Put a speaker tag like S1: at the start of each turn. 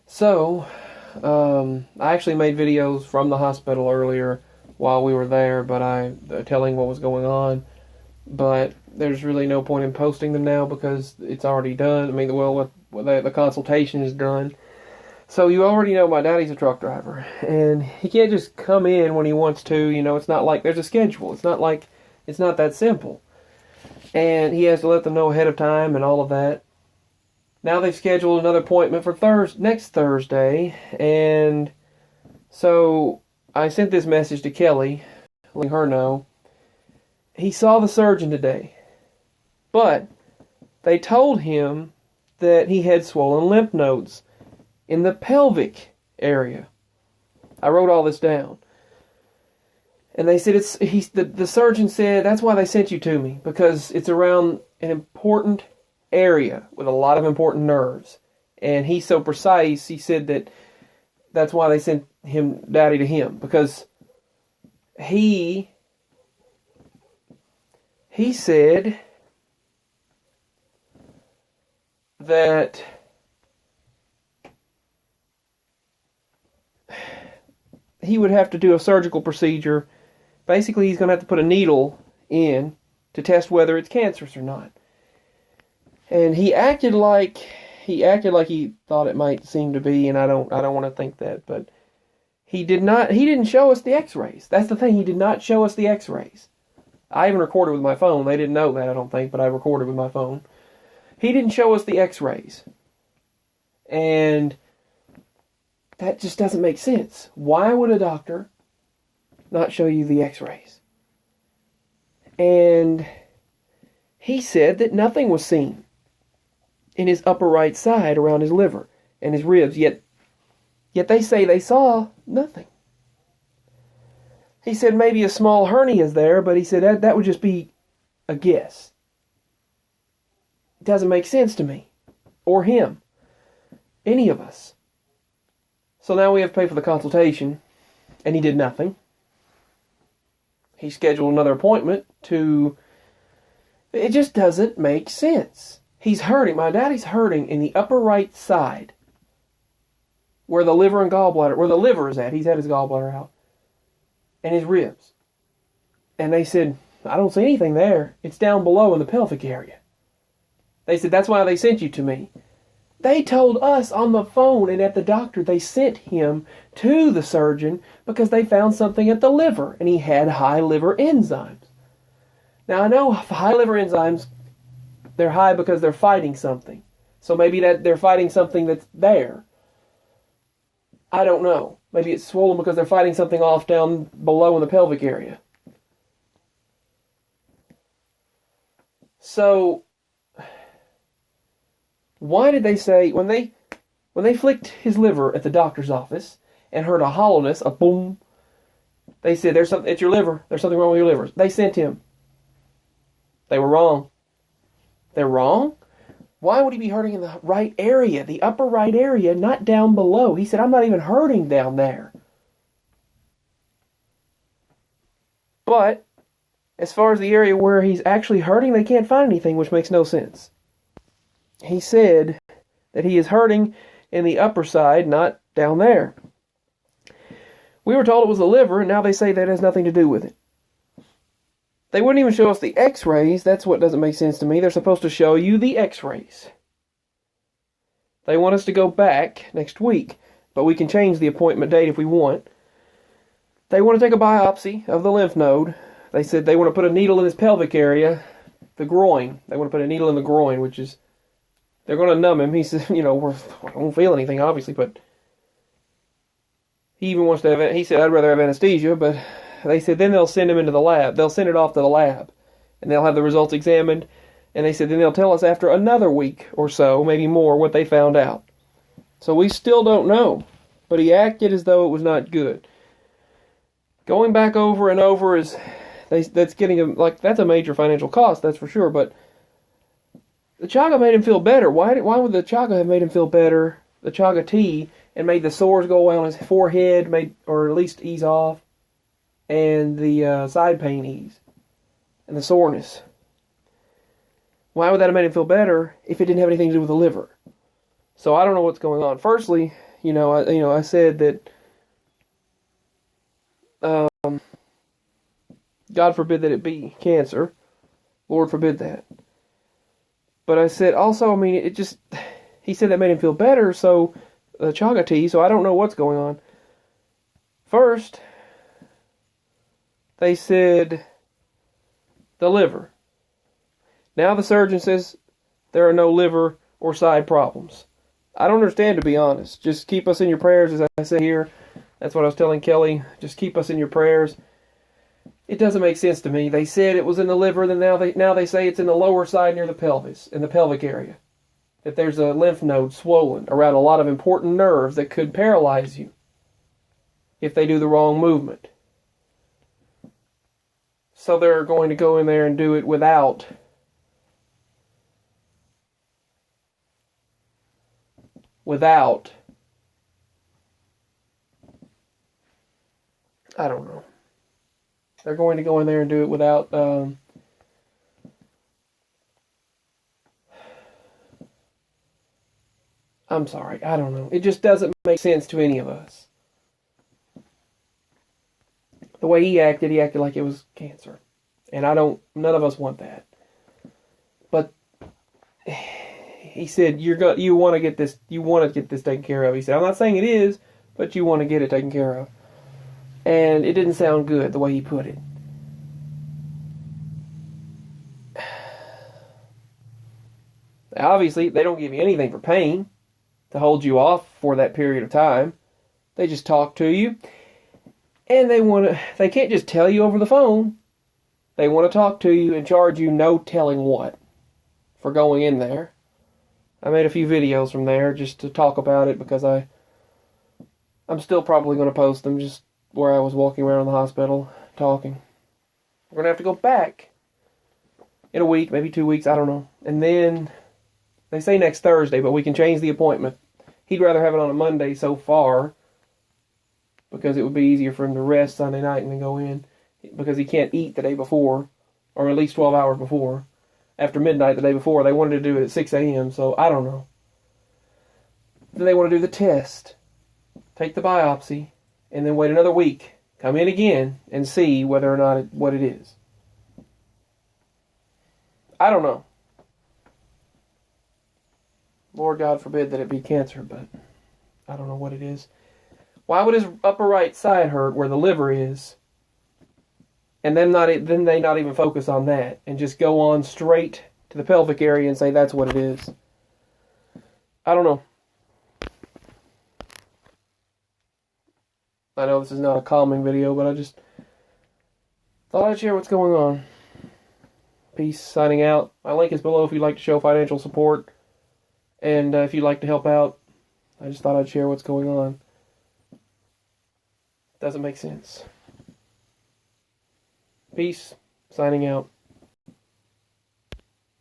S1: So, I actually made videos from the hospital earlier while we were there, but telling what was going on. But there's really no point in posting them now because it's already done. I mean, the consultation is done. So you already know my daddy's a truck driver, and he can't just come in when he wants to. It's not like there's a schedule. It's not that simple. And he has to let them know ahead of time and all of that. Now they've scheduled another appointment for next Thursday, and so I sent this message to Kelly, letting her know. He saw the surgeon today, but they told him that he had swollen lymph nodes in the pelvic area. I wrote all this down. And they said the surgeon said that's why they sent you to me, because it's around an important area with a lot of important nerves. And he's so precise, he said that's why they sent Daddy to him, because he said that he would have to do a surgical procedure. Basically, he's going to have to put a needle in to test whether it's cancerous or not. And he acted like he thought it might seem to be, and I don't want to think that, but he didn't show us the x-rays. That's the thing, he did not show us the x-rays. I even recorded with my phone. They didn't know that, I don't think, but I recorded with my phone. He didn't show us the x-rays. And that just doesn't make sense. Why would a doctor not show you the x-rays? And he said that nothing was seen in his upper right side around his liver and his ribs, yet they say they saw nothing. He said maybe a small hernia is there, but he said that would just be a guess. It doesn't make sense to me, or him, any of us. So now we have to pay for the consultation, and he did nothing. He scheduled another appointment it just doesn't make sense. He's hurting. My daddy's hurting in the upper right side, where the liver is at. He's had his gallbladder out, and his ribs. And they said, I don't see anything there. It's down below in the pelvic area. They said, that's why they sent you to me. They told us on the phone and at the doctor they sent him to the surgeon because they found something at the liver, and he had high liver enzymes. Now, I know high liver enzymes, they're high because they're fighting something. So maybe that they're fighting something that's there. I don't know. Maybe it's swollen because they're fighting something off down below in the pelvic area. So, why did they say, when they flicked his liver at the doctor's office and heard a hollowness, a boom, they said, it's your liver. There's something wrong with your liver. They sent him. They were wrong. They're wrong? Why would he be hurting in the right area, the upper right area, not down below? He said, I'm not even hurting down there. But, as far as the area where he's actually hurting, they can't find anything, which makes no sense. He said that he is hurting in the upper side, not down there. We were told it was the liver, and now they say that has nothing to do with it. They wouldn't even show us the x-rays. That's what doesn't make sense to me. They're supposed to show you the x-rays. They want us to go back next week, but we can change the appointment date if we want. They want to take a biopsy of the lymph node. They said they want to put a needle in his pelvic area, the groin. They want to put a needle in the groin, which is, they're going to numb him. He said, I don't feel anything, obviously, but he even wants to have, he said, I'd rather have anesthesia, but they said then they'll send him into the lab. They'll send it off to the lab, and they'll have the results examined, and they said then they'll tell us after another week or so, maybe more, what they found out. So we still don't know, but he acted as though it was not good. Going back over and over that's getting him, that's a major financial cost, that's for sure, but the Chaga made him feel better. Why would the Chaga have made him feel better, the Chaga tea, and made the sores go away on his forehead, or at least ease off, and the side pain ease, and the soreness? Why would that have made him feel better if it didn't have anything to do with the liver? So I don't know what's going on. Firstly, I said that, God forbid that it be cancer. Lord forbid that. But I said also, he said that made him feel better, so the Chaga tea, so I don't know what's going on. First, they said the liver. Now the surgeon says there are no liver or side problems. I don't understand, to be honest. Just keep us in your prayers, as I said here. That's what I was telling Kelly. Just keep us in your prayers. It doesn't make sense to me. They said it was in the liver, then now they say it's in the lower side near the pelvis, in the pelvic area. That there's a lymph node swollen around a lot of important nerves that could paralyze you if they do the wrong movement. So they're going to go in there and do it without I don't know. They're going to go in there and do it without I'm sorry, I don't know. It just doesn't make sense to any of us. The way he acted like it was cancer. And none of us want that. But he said you want to get this taken care of. He said, I'm not saying it is, but you want to get it taken care of. And it didn't sound good the way he put it. Obviously, they don't give you anything for pain to hold you off for that period of time. They just talk to you. And they can't just tell you over the phone. They want to talk to you and charge you no telling what for going in there. I made a few videos from there just to talk about it because I'm still probably going to post them just where I was walking around the hospital talking. We're going to have to go back in a week, maybe 2 weeks, I don't know. And then they say next Thursday, but we can change the appointment. He'd rather have it on a Monday so far because it would be easier for him to rest Sunday night and then go in because he can't eat the day before, or at least 12 hours before. After midnight the day before, they wanted to do it at 6 a.m., so I don't know. Then they want to do the test, take the biopsy, and then wait another week, come in again, and see whether or not what it is. I don't know. Lord God forbid that it be cancer, but I don't know what it is. Why would his upper right side hurt where the liver is, and then they not even focus on that and just go on straight to the pelvic area and say that's what it is? I don't know. I know this is not a calming video, but I just thought I'd share what's going on. Peace, signing out. My link is below if you'd like to show financial support. And if you'd like to help out, I just thought I'd share what's going on. Doesn't make sense. Peace, signing out.